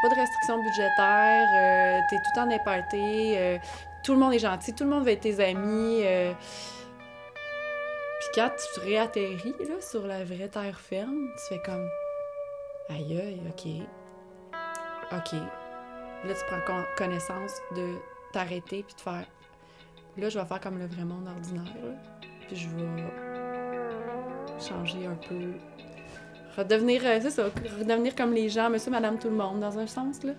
pas de restrictions budgétaires, t'es tout le temps dans les parties, tout le monde est gentil, tout le monde veut être tes amis. Puis quand tu réatterris là, sur la vraie terre ferme, tu fais comme aïe aïe, ok. Là, tu prends connaissance de t'arrêter puis de faire là, je vais faire comme le vrai monde ordinaire, là. Puis je vais changer un peu. Redevenir, c'est ça, redevenir comme les gens, monsieur, madame, tout le monde, dans un sens, là.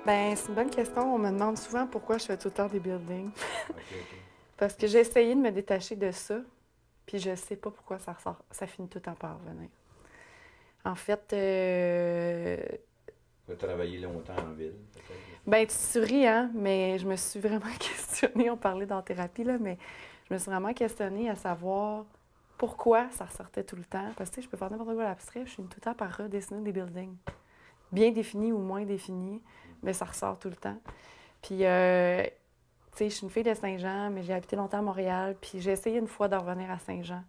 Ben, c'est une bonne question. On me demande souvent pourquoi je fais tout le temps des buildings. Parce que j'ai essayé de me détacher de ça, puis je sais pas pourquoi ça ressort. Ça finit tout le temps par revenir. En fait, Tu as travaillé longtemps en ville, peut-être? ben, tu souris, hein, mais je me suis vraiment questionnée. On parlait dans la thérapie, là, mais je me suis vraiment questionnée à savoir pourquoi ça ressortait tout le temps. Parce que, tu sais, je peux faire n'importe quoi à l'abstrait, je suis tout le temps par redessiner des buildings. Bien définis ou moins définis, mais ça ressort tout le temps. Puis, tu sais, je suis une fille de Saint-Jean, mais j'ai habité longtemps à Montréal, puis j'ai essayé une fois de revenir à Saint-Jean.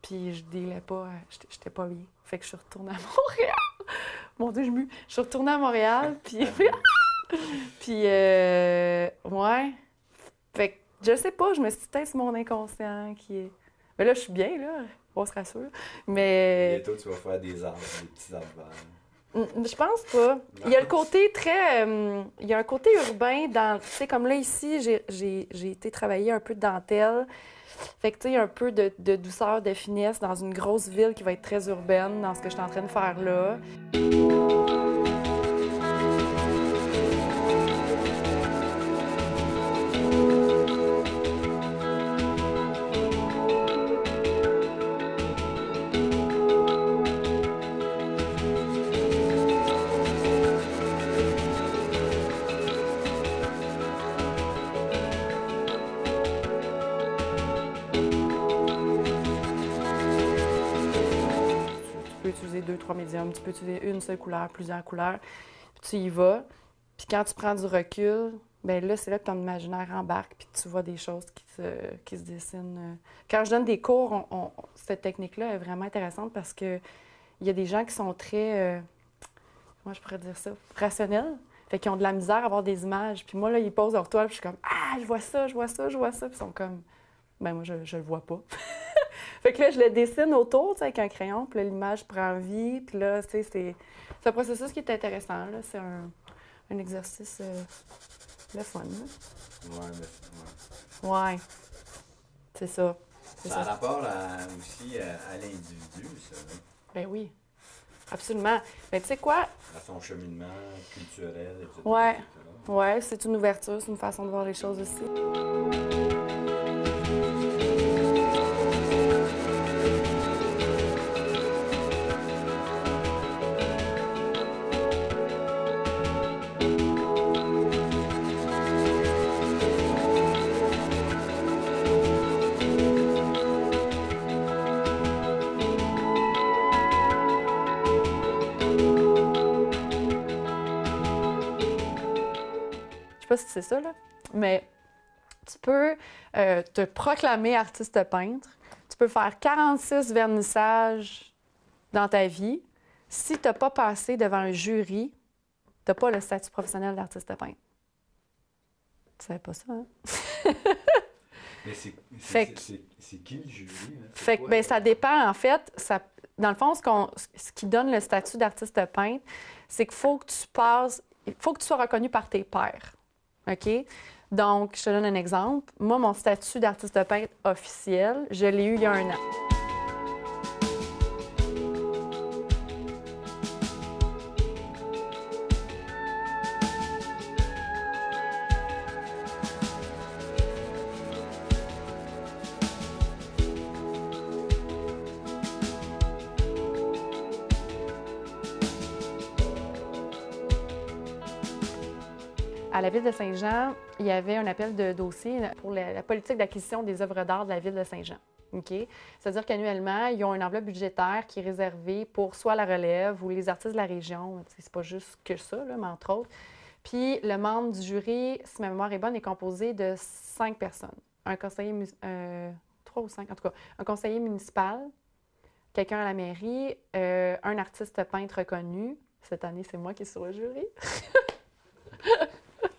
Puis je dealais pas, j'étais pas bien. Fait que je suis retournée à Montréal. Mon Dieu, je suis retournée à Montréal, puis... puis, ouais. Fait que, je sais pas, je me suis dit, peut-être c'est mon inconscient qui est... Mais là, je suis bien, là, on se rassure. Mais... Bientôt, tu vas faire des arbres, des petits arbres verts. Je pense pas. Il y a le côté très... il y a un côté urbain dans... Tu sais, comme là, ici, j'ai été travailler un peu de dentelle. Fait que, tu sais, il y a un peu de douceur, de finesse dans une grosse ville qui va être très urbaine, dans ce que je suis en train de faire là. Tu peux utiliser 2-3 médiums, tu peux utiliser une seule couleur, plusieurs couleurs, puis tu y vas. Puis quand tu prends du recul, ben là, c'est là que ton imaginaire embarque, puis tu vois des choses qui se dessinent. Quand je donne des cours, cette technique-là est vraiment intéressante parce que il y a des gens qui sont très, comment je pourrais dire ça, rationnels. Fait qu'ils ont de la misère à avoir des images. Puis moi, là, ils posent leur toile, puis je suis comme « Ah, je vois ça, je vois ça, je vois ça. » Puis ils sont comme « Ben moi, je le vois pas. » Fait que là, je le dessine autour, tu sais, avec un crayon, puis là, l'image prend vie. Puis là, tu sais, c'est un processus qui est intéressant, là. C'est un exercice le fun, là. Ouais, mais... Ouais. Tu C'est ça. C'est Ça a ça. rapport aussi à l'individu, ça, hein, Ben oui, absolument. Mais tu sais quoi? à son cheminement culturel, etc. Ouais. etc. Ouais, c'est une ouverture, c'est une façon de voir les choses aussi. Je sais pas si c'est ça, là, mais tu peux te proclamer artiste peintre. Tu peux faire 46 vernissages dans ta vie. Si tu n'as pas passé devant un jury, tu n'as pas le statut professionnel d'artiste peintre. Tu savais pas ça, hein? Mais Fait que- c'est qui le jury? Hein? C'est Fait que, quoi, ben, ça dépend, en fait. Dans le fond, ce qui donne le statut d'artiste peintre, c'est qu'il faut que tu passes, il faut que tu sois reconnu par tes pairs. OK? Donc, je te donne un exemple. Moi, mon statut d'artiste peintre officiel, je l'ai eu il y a 1 an. À la Ville de Saint-Jean, il y avait un appel de dossier pour la politique d'acquisition des œuvres d'art de la Ville de Saint-Jean. OK? C'est-à-dire qu'annuellement, ils ont une enveloppe budgétaire qui est réservée pour soit la relève ou les artistes de la région. C'est pas juste que ça, là, mais entre autres. Puis le membre du jury, si ma mémoire est bonne, est composé de 5 personnes. Un conseiller, 3 ou 5 en tout cas, un conseiller municipal, quelqu'un à la mairie, un artiste peintre reconnu. Cette année, c'est moi qui suis sur le jury.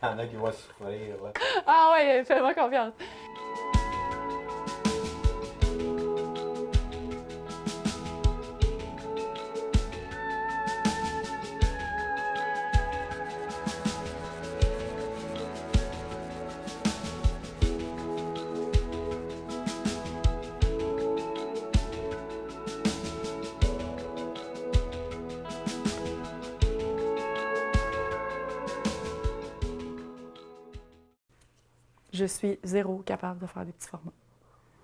Il y en a qui vont souffrir, là. Ah ouais, fais-moi confiance. Je suis zéro capable de faire des petits formats.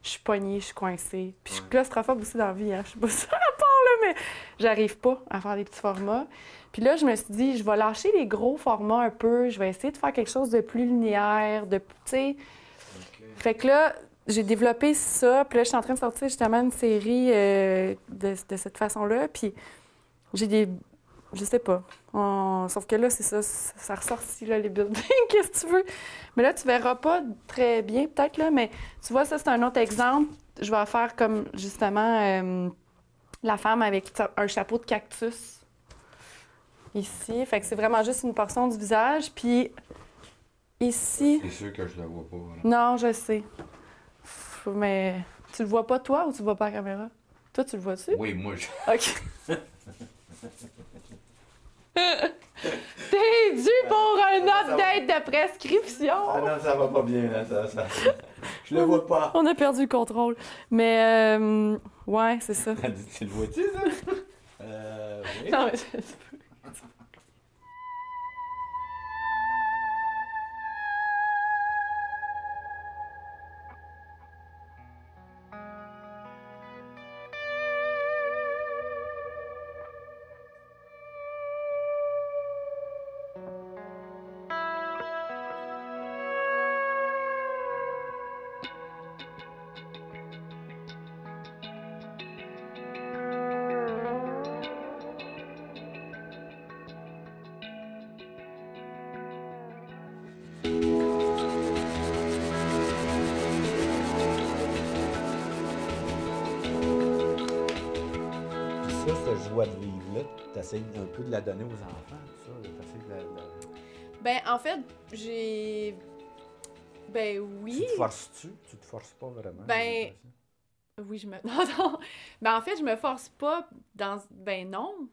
Je suis poignée, je suis coincée. Puis je suis claustrophobe aussi dans la vie, hein. Je sais pas si ça a rapport, là, mais j'arrive pas à faire des petits formats. Puis là, je me suis dit, je vais lâcher les gros formats un peu. Je vais essayer de faire quelque chose de plus linéaire, de, tu sais. OK. Fait que là, j'ai développé ça. Puis là, je suis en train de sortir justement une série de cette façon-là. Puis j'ai des... Je sais pas. Sauf que là, c'est ça. Ça ressortit, là, les buildings. Qu'est-ce que tu veux? Mais là, tu verras pas très bien, peut-être, là. Mais tu vois, ça, c'est un autre exemple. Je vais faire comme, justement, la femme avec un chapeau de cactus. Ici. Fait que c'est vraiment juste une portion du visage. Puis ici... C'est sûr que je la vois pas, là. Non, je sais. Mais tu le vois pas, toi, ou tu le vois pas à la caméra? Toi, tu le vois-tu? Oui, moi, je... OK. T'es dû pour un update de prescription! Ah non, ça va pas bien, là, ça... Je le vois pas. On a perdu le contrôle. Mais, ouais, c'est ça. Elle dit, tu le vois-tu, ça? Oui. Non, mais Puis ça, cette joie de vivre-là, t'essayes un peu de la donner aux enfants, ça? T'essayes de la... ben, en fait, j'ai... Ben oui. Tu te forces-tu? Tu te forces pas vraiment? Ben, oui, je me... Non, non. Ben, en fait, je me force pas dans... Ben, non.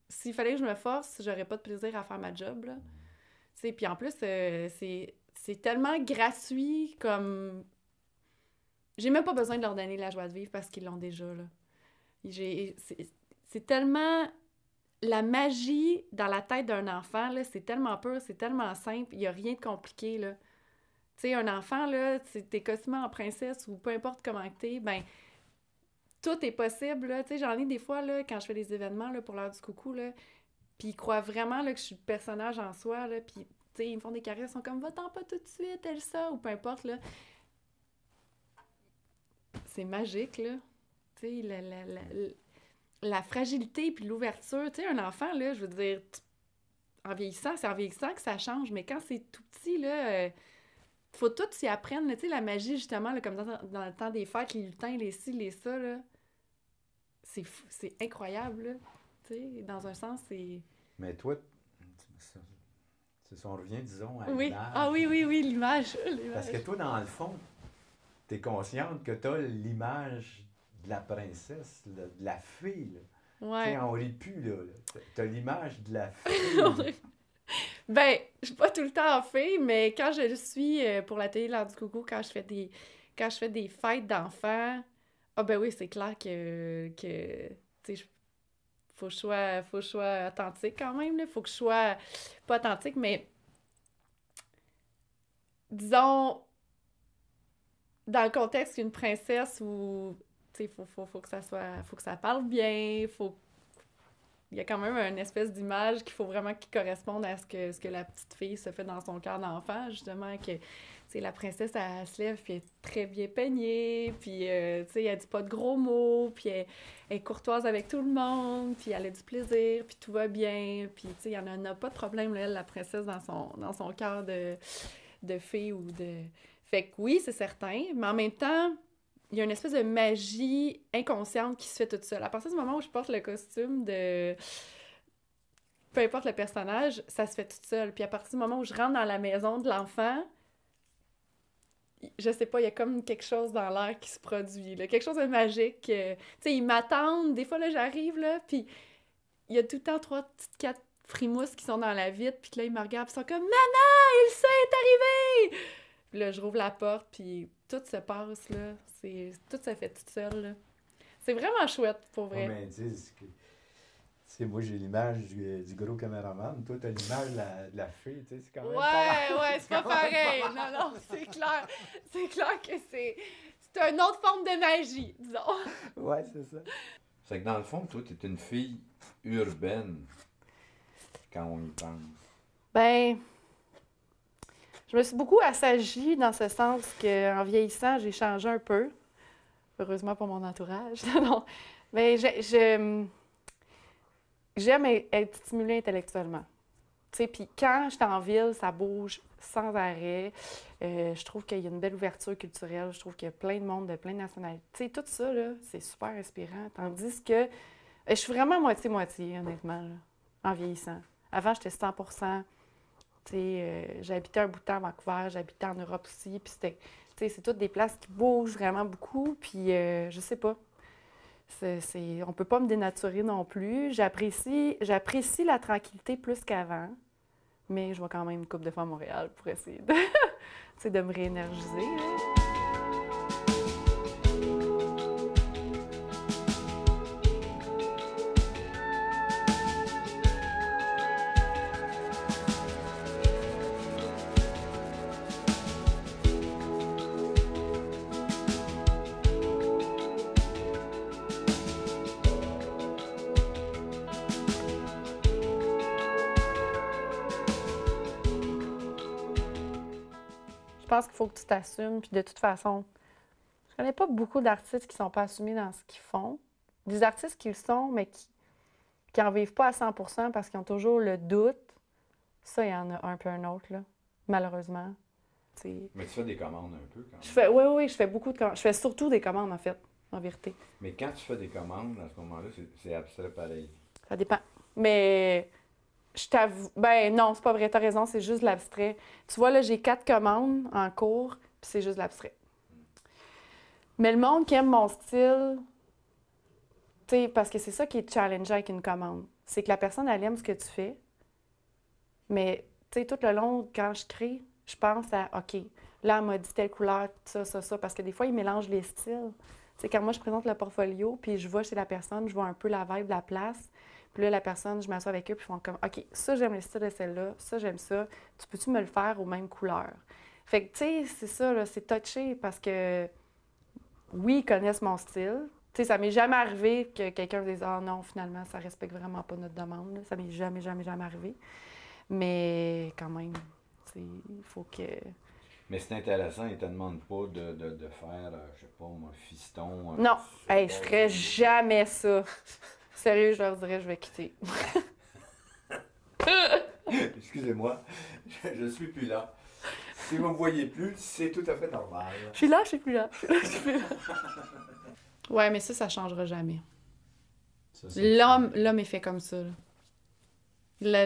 S'il fallait que je me force, j'aurais pas de plaisir à faire ma job, là. Tu sais, puis en plus, c'est tellement gratuit comme... J'ai même pas besoin de leur donner la joie de vivre parce qu'ils l'ont déjà, là. C'est tellement... La magie dans la tête d'un enfant, là, c'est tellement pur, c'est tellement simple, il n'y a rien de compliqué, là. Tu sais, un enfant, là, t'es costumé en princesse ou peu importe comment t'es, ben tout est possible, là. Tu sais, j'en ai des fois, là, quand je fais des événements, là, pour l'heure du coucou, là, puis ils croient vraiment, là, que je suis le personnage en soi, là, puis, tu sais, ils me font des caresses, ils sont comme « Va-t'en pas tout de suite, Elsa », ou peu importe, là. C'est magique, là. Tu sais, la fragilité puis l'ouverture. Tu sais, un enfant, là, je veux dire, en vieillissant, c'est en vieillissant que ça change, mais quand c'est tout petit, là, faut tout s'y apprendre. Là, tu sais, la magie, justement, là, comme dans le temps des fêtes, les lutins, les ci, les ça, là, c'est incroyable, là. Tu sais, dans un sens, c'est... Mais toi, c'est si on revient, disons, à Oui. l'image. Ah oui, oui, oui, l'image. Parce que toi, dans le fond, tu es consciente que tu as l'image de la princesse, là, de la fille. Là. Ouais. Tu sais, on rit plus, là. Tu as l'image de la fille. Ben, je suis pas tout le temps en fille, mais quand je le suis pour la télé l'heure du coucou, quand je fais des fêtes d'enfants, ah ben oui, c'est clair que tu sais, faut que je sois authentique quand même, là. Faut que je sois pas authentique, mais disons, dans le contexte d'une princesse où, tu sais, faut que ça parle bien, il y a quand même une espèce d'image qu'il faut vraiment qu'il corresponde à ce que la petite fille se fait dans son cœur d'enfant, justement, que, tu sais, la princesse, elle se lève, puis elle est très bien peignée, puis, tu sais, elle dit pas de gros mots, puis elle est courtoise avec tout le monde, puis elle a du plaisir, puis tout va bien, puis, tu sais, il y en a pas de problème, là, la princesse, dans son cœur de fille ou de... Fait que oui, c'est certain, mais en même temps, il y a une espèce de magie inconsciente qui se fait toute seule. À partir du moment où je porte le costume de... Peu importe le personnage, ça se fait toute seule. Puis à partir du moment où je rentre dans la maison de l'enfant, je sais pas, il y a comme quelque chose dans l'air qui se produit, là. Quelque chose de magique. Tu sais, ils m'attendent. Des fois, là, j'arrive, là, puis il y a tout le temps 3 petites 4 frimousses qui sont dans la vitre, puis là, ils me regardent, puis ils sont comme « Maman, Ilse est arrivée! » Puis là, je rouvre la porte, puis tout se passe, là. Tout se fait toute seule, là. C'est vraiment chouette, pour vrai. Ouais, mais dis que... Tu sais, moi, j'ai l'image du gros caméraman. Toi, tu as l'image de la fille. Tu sais, c'est quand même Ouais, c'est pas pareil. Non, non, c'est clair. C'est clair que c'est une autre forme de magie, disons. Ouais, c'est ça. C'est que dans le fond, toi, t'es une fille urbaine quand on y pense. Ben, je me suis beaucoup assagie dans ce sens qu'en vieillissant, j'ai changé un peu. Heureusement pour mon entourage. Non. Mais j'aime être stimulée intellectuellement. Tu sais, puis quand je suis en ville, ça bouge sans arrêt. Je trouve qu'il y a une belle ouverture culturelle. Je trouve qu'il y a plein de monde, de plein de nationalités. Tu sais, tout ça, là, c'est super inspirant. Tandis que je suis vraiment moitié-moitié, honnêtement, là, en vieillissant. Avant, j'étais 100%. Tu sais, j'habitais un bout de temps à Vancouver, j'habitais en Europe aussi. Puis c'était, tu sais, c'est toutes des places qui bougent vraiment beaucoup. Puis je sais pas. On peut pas me dénaturer non plus. J'apprécie la tranquillité plus qu'avant, mais je vais quand même une couple de fois à Montréal pour essayer de, tu sais, de me réénergiser, là. Je pense qu'il faut que tu t'assumes. Puis de toute façon, je connais pas beaucoup d'artistes qui sont pas assumés dans ce qu'ils font. Des artistes qui le sont, mais qui en vivent pas à 100% parce qu'ils ont toujours le doute. Ça, il y en a un peu un autre, là, malheureusement. T'sais. Mais tu fais des commandes un peu quand même. Oui, je fais beaucoup de commandes. Je fais surtout des commandes, en fait, en vérité. Mais quand tu fais des commandes, à ce moment-là, c'est abstrait pareil. Ça dépend. Mais je t'avoue... Ben non, c'est pas vrai, t'as raison, c'est juste de l'abstrait. Tu vois, là, j'ai 4 commandes en cours, puis c'est juste de l'abstrait. Mais le monde qui aime mon style, tu sais, parce que c'est ça qui est challengeant avec une commande, c'est que la personne, elle aime ce que tu fais, mais, tu sais, tout le long, quand je crée, je pense à, OK, là, elle m'a dit telle couleur, ça, parce que des fois, ils mélangent les styles. Tu sais, quand moi, je présente le portfolio, puis je vais chez la personne, je vois un peu la vibe de la place, puis là, la personne, je m'assois avec eux, puis ils font comme, OK, ça, j'aime le style de celle-là, ça, j'aime ça, tu peux-tu me le faire aux mêmes couleurs? Fait que, tu sais, c'est ça, là, c'est touché, parce que, oui, ils connaissent mon style. Tu sais, ça m'est jamais arrivé que quelqu'un me dise, ah non, finalement, ça respecte vraiment pas notre demande, là. Ça m'est jamais, jamais, jamais arrivé. Mais quand même, tu sais, il faut que... Mais c'est intéressant, ils te demandent pas de faire, je sais pas, un fiston. Non, hey, je ferais jamais ça. Sérieux, je leur dirais, je vais quitter. Excusez-moi, je suis plus là. Si vous me voyez plus, c'est tout à fait normal. Je suis là, je suis plus là. Je suis plus là. Ouais, mais ça changera jamais. Ça, c'est L'homme est fait comme ça, là.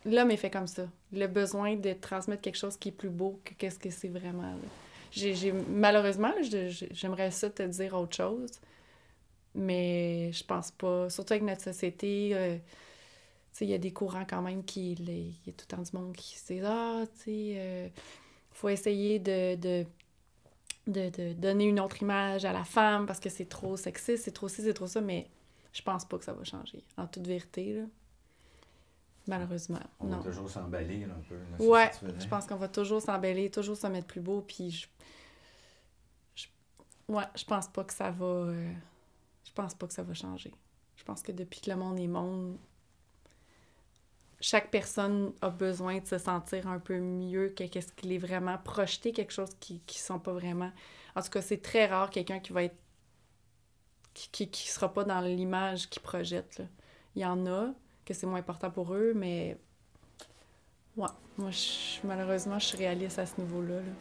L'homme est fait comme ça. Le besoin de transmettre quelque chose qui est plus beau que qu'est-ce que c'est vraiment, là. Malheureusement, là, j'aimerais ça te dire autre chose, mais je pense pas. Surtout avec notre société, tu sais, il y a des courants quand même il y a tout le temps du monde qui se dit « Ah, tu sais, faut essayer de donner une autre image à la femme parce que c'est trop sexiste, c'est trop ci, c'est trop ça », mais je pense pas que ça va changer. En toute vérité, là. Malheureusement, On non. va toujours s'embellir un peu. Là, Ouais, c'est ça que tu veux dire. je pense qu'on va toujours s'embellir, toujours se mettre plus beau, puis ouais, je pense pas que ça va... je pense pas que ça va changer. Je pense que depuis que le monde est monde, chaque personne a besoin de se sentir un peu mieux que qu'est-ce qu'il est vraiment, projeter quelque chose qui sont pas vraiment... En tout cas, c'est très rare quelqu'un qui va être... qui sera pas dans l'image qu'il projette, là. Il y en a que c'est moins important pour eux, mais... Ouais, moi, malheureusement, je suis réaliste à ce niveau-là, là.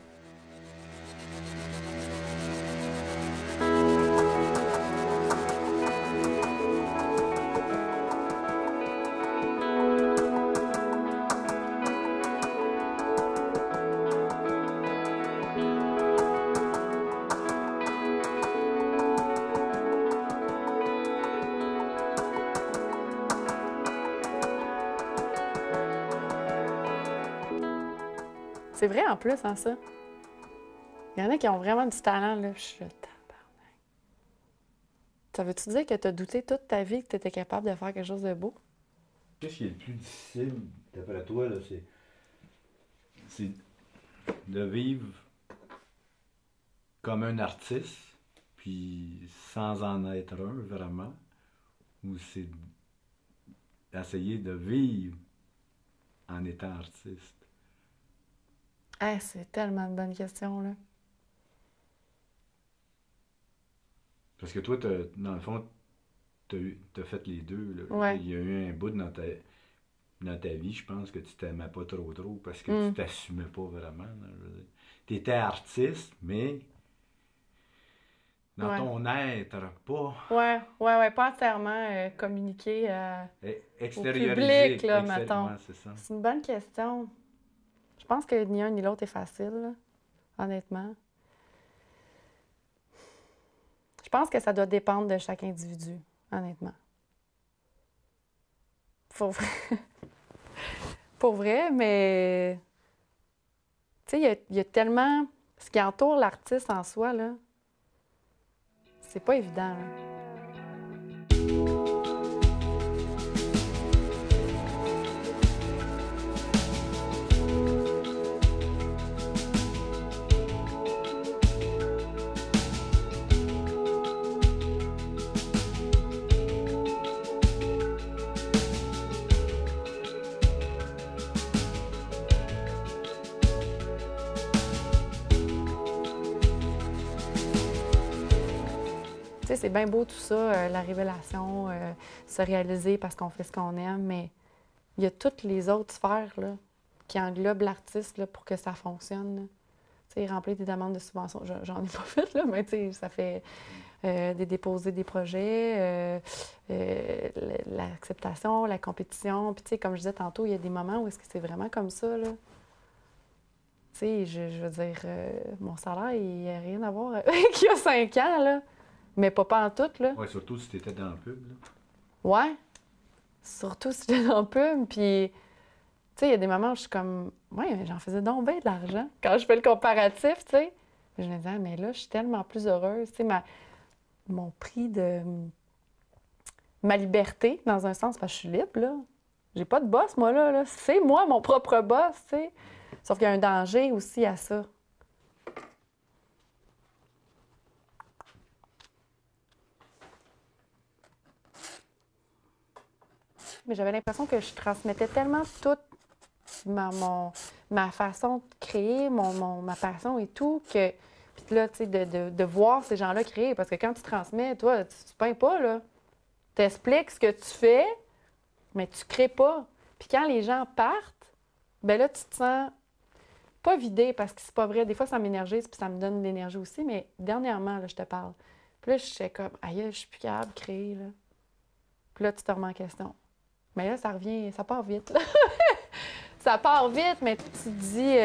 C'est vrai en plus, hein, ça. Il y en a qui ont vraiment du talent, là. Je suis là, tabarnak. Ça veut-tu dire que tu as douté toute ta vie que tu étais capable de faire quelque chose de beau? Qu'est-ce qui est le plus difficile, d'après toi, là, c'est de vivre comme un artiste, puis sans en être un, vraiment, ou c'est d'essayer de vivre en étant artiste? Ah, c'est tellement une bonne question, là. Parce que toi, dans le fond, t'as fait les deux, là. Ouais. Il y a eu un bout dans ta vie, je pense, que tu t'aimais pas trop, parce que tu t'assumais pas vraiment, là, je veux dire. T'étais artiste, mais dans Ouais. ton être, pas Ouais, pas entièrement communiquer extériorisé. public, là, mettons. Ouais, c'est ça. C'est une bonne question. Je pense que ni un ni l'autre est facile, là, honnêtement. Je pense que ça doit dépendre de chaque individu, honnêtement. Pour vrai, pour vrai, mais... Tu sais, il y a tellement... Ce qui entoure l'artiste en soi, là, c'est pas évident, là. Tu sais, c'est bien beau tout ça, la révélation, se réaliser parce qu'on fait ce qu'on aime, mais il y a toutes les autres sphères là, qui englobent l'artiste là, pour que ça fonctionne, là. Tu sais, remplir des demandes de subventions, j'en ai pas fait, là, mais tu sais, ça fait déposer des projets, l'acceptation, la compétition. Puis tu sais, comme je disais tantôt, il y a des moments où est-ce que c'est vraiment comme ça, là. Tu sais, je veux dire, mon salaire, il n'a rien à voir avec il y a 5 ans, là. Mais pas en tout, là. Ouais, surtout si t'étais dans le pub, là. Ouais. Surtout si j'étais dans le pub, puis... Tu sais, il y a des moments où je suis comme, ouais, mais j'en faisais donc bien de l'argent. Quand je fais le comparatif, tu sais, je me dis, ah, mais là, je suis tellement plus heureuse. Tu sais, mon prix de ma liberté, dans un sens, parce que je suis libre, là. J'ai pas de boss, moi, là. C'est moi, mon propre boss, tu sais. Sauf qu'il y a un danger aussi à ça. Mais j'avais l'impression que je transmettais tellement toute ma façon de créer, ma passion et tout, que... Puis là, tu sais, de voir ces gens-là créer. Parce que quand tu transmets, toi, tu peins pas, là. Tu expliques ce que tu fais, mais tu crées pas. Puis quand les gens partent, ben là, tu te sens pas vidé, parce que c'est pas vrai. Des fois, ça m'énergise, puis ça me donne de l'énergie aussi, mais dernièrement, là, je te parle. Puis là, je suis comme, aïe, je suis plus capable de créer, là. Puis là, tu te remets en question. Mais là, ça revient, ça part vite, là. Ça part vite, mais tu te dis...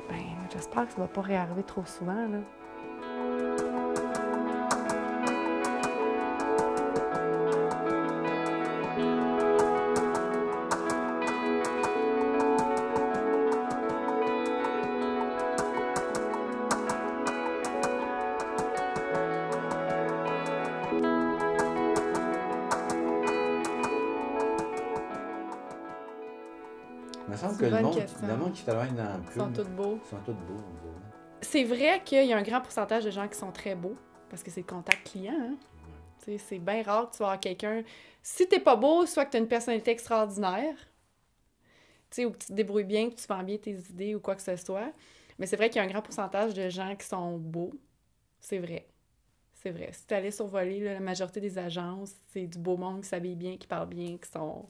ben, j'espère que ça va pas réarriver trop souvent, là. Il me semble C'est que une le bonne monde, question. le monde qui travaille dans le Ils plume, sont tous beaux. ils sont tous beaux. on dirait. C'est vrai qu'il y a un grand pourcentage de gens qui sont très beaux, parce que c'est le contact client, hein? Tu sais, c'est bien rare que tu vas avoir quelqu'un... Si t'es pas beau, soit que tu as une personnalité extraordinaire, tu sais, ou que tu te débrouilles bien, que tu vends bien tes idées ou quoi que ce soit. Mais c'est vrai qu'il y a un grand pourcentage de gens qui sont beaux. C'est vrai. C'est vrai. Si tu allais survoler là, la majorité des agences, c'est du beau monde qui s'habille bien, qui parle bien, qui sont...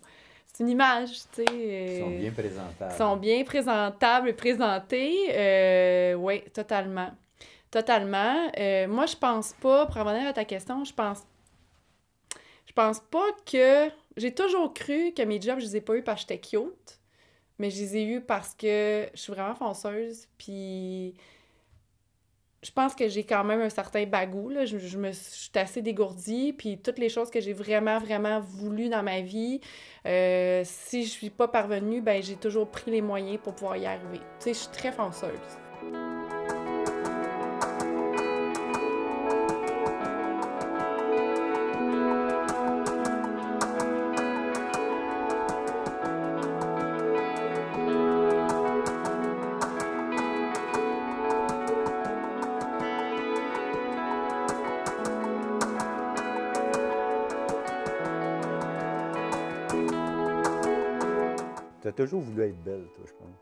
C'est une image, tu sais. Ils sont bien présentables. Qui sont bien présentables et présentés. Oui, totalement. Totalement. Moi, je pense pas, pour revenir à ta question, je pense pas que... J'ai toujours cru que mes jobs, je les ai pas eus parce que j'étais cute, mais je les ai eus parce que je suis vraiment fonceuse, puis je pense que j'ai quand même un certain bagou, là. Je suis assez dégourdie, puis toutes les choses que j'ai vraiment, vraiment voulu dans ma vie, si je suis pas parvenue, ben j'ai toujours pris les moyens pour pouvoir y arriver. Tu sais, je suis très fonceuse. Tu as toujours voulu être belle, toi, je pense.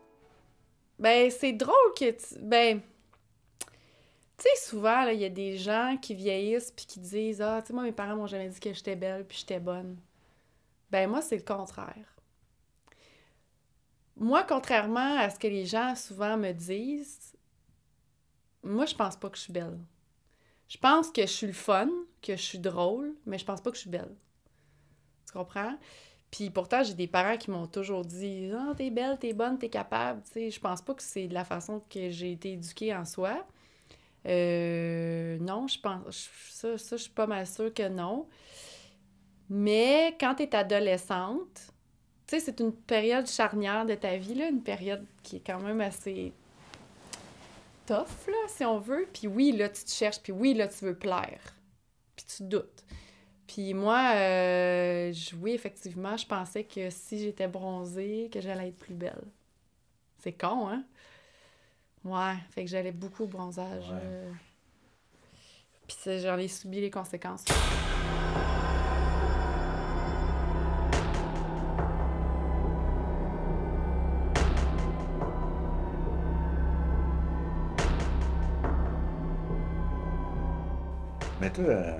Ben, c'est drôle que ben, tu sais, souvent, il y a des gens qui vieillissent puis qui disent « Ah, tu sais, moi, mes parents m'ont jamais dit que j'étais belle puis j'étais bonne. » Ben, moi, c'est le contraire. Moi, contrairement à ce que les gens souvent me disent, moi, je pense pas que je suis belle. Je pense que je suis le fun, que je suis drôle, mais je pense pas que je suis belle. Tu comprends? Puis pourtant, j'ai des parents qui m'ont toujours dit « Ah, t'es belle, t'es bonne, t'es capable. » Tu sais, je pense pas que c'est de la façon que j'ai été éduquée en soi. Non, je pense... Ça, je suis pas mal sûre que non. Mais quand t'es adolescente, tu sais, c'est une période charnière de ta vie, là, une période qui est quand même assez tough, là, si on veut. Puis oui, là, tu te cherches, puis oui, là, tu veux plaire. Puis tu doutes. Puis moi, oui, effectivement, je pensais que si j'étais bronzée, que j'allais être plus belle. C'est con, hein? Ouais, fait que j'allais beaucoup au bronzage. Ouais. Puis j'en ai subi les conséquences. Mais toi,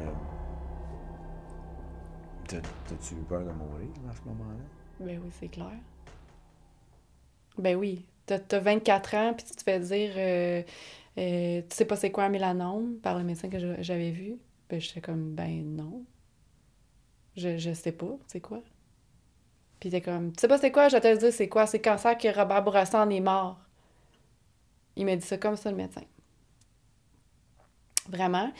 t'as-tu eu peur de mourir à ce moment-là? Ben oui, c'est clair. Ben oui. T'as 24 ans, puis tu te fais dire tu sais pas c'est quoi un mélanome par le médecin que j'avais vu. Ben j'étais comme, ben non. Je sais pas, c'est quoi. Puis t'es comme, tu sais pas c'est quoi, je vais te le dire c'est quoi. C'est le cancer que Robert Bourassa en est mort. Il m'a dit ça comme ça, le médecin. Vraiment.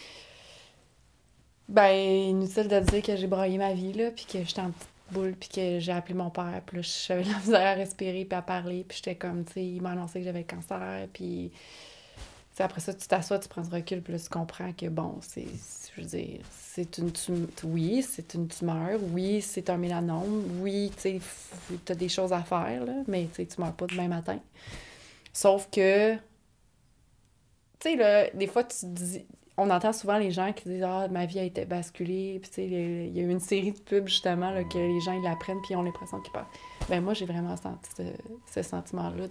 Ben, inutile de dire que j'ai broyé ma vie, là, puis que j'étais en petite boule, puis que j'ai appelé mon père, puis là, j'avais de la misère à respirer, puis à parler, puis j'étais comme, tu sais, il m'a annoncé que j'avais le cancer, puis... Tu sais, après ça, tu t'assois, tu prends du recul, puis là, tu comprends que, bon, je veux dire, c'est une tumeur, oui, c'est une tumeur, oui, c'est un mélanome, oui, tu sais, t'as des choses à faire, là, mais tu sais, tu meurs pas demain matin. Sauf que, tu sais, là, des fois, tu te dis... On entend souvent les gens qui disent « Ah, ma vie a été basculée », puis tu sais, il y a eu une série de pubs, justement, là, que les gens, ils l'apprennent, puis ils ont l'impression qu'ils partent. Ben moi, j'ai vraiment senti ce sentiment-là.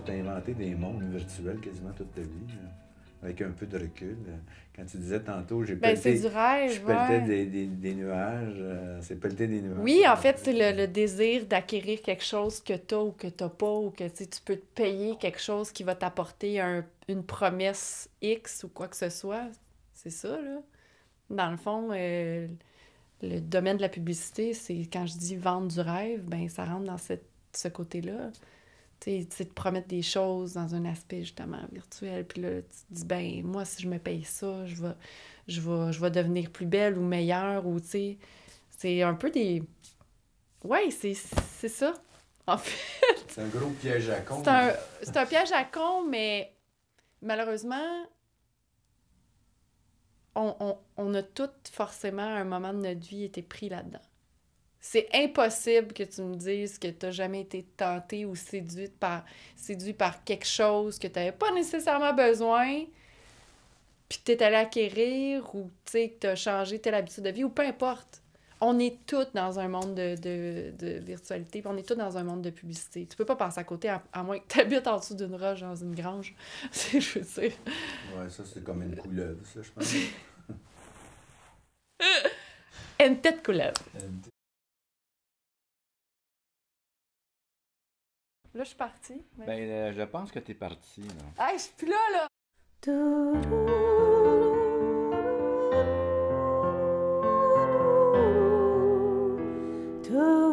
Tu as inventé des mondes virtuels quasiment toute ta vie, là, avec un peu de recul. Quand tu disais tantôt, Ben, c'est du je rêve, pelletais ouais. des nuages, c'est pelleter des nuages. Oui, en fait, c'est le désir d'acquérir quelque chose que t'as ou que t'as pas, ou que tu sais, tu peux te payer quelque chose qui va t'apporter une promesse X ou quoi que ce soit. C'est ça, là. Dans le fond, le domaine de la publicité, c'est quand je dis vendre du rêve, ben ça rentre dans ce côté-là. Tu sais, te promettre des choses dans un aspect justement virtuel. Puis là, tu te dis, ben moi, si je me paye ça, je vais devenir plus belle ou meilleure, ou tu sais, c'est un peu des... Ouais, c'est ça, en fait. C'est un gros piège à con. C'est un piège à con, mais malheureusement, on a toutes forcément, à un moment de notre vie, été pris là-dedans. C'est impossible que tu me dises que tu n'as jamais été tenté ou séduit par quelque chose que tu n'avais pas nécessairement besoin, puis que tu es allé acquérir, ou que tu as changé telle habitude de vie, ou peu importe. On est toutes dans un monde de virtualité, puis on est toutes dans un monde de publicité. Tu peux pas passer à côté, à moins que tu habites en dessous d'une roche dans une grange. Je veux dire. Ouais, ça, c'est comme une couleuvre, ça, je pense. Une tête couleuvre. Là, je suis partie. Mais... Ben, je pense que t'es parti, là. Ah, je suis plus là, là! To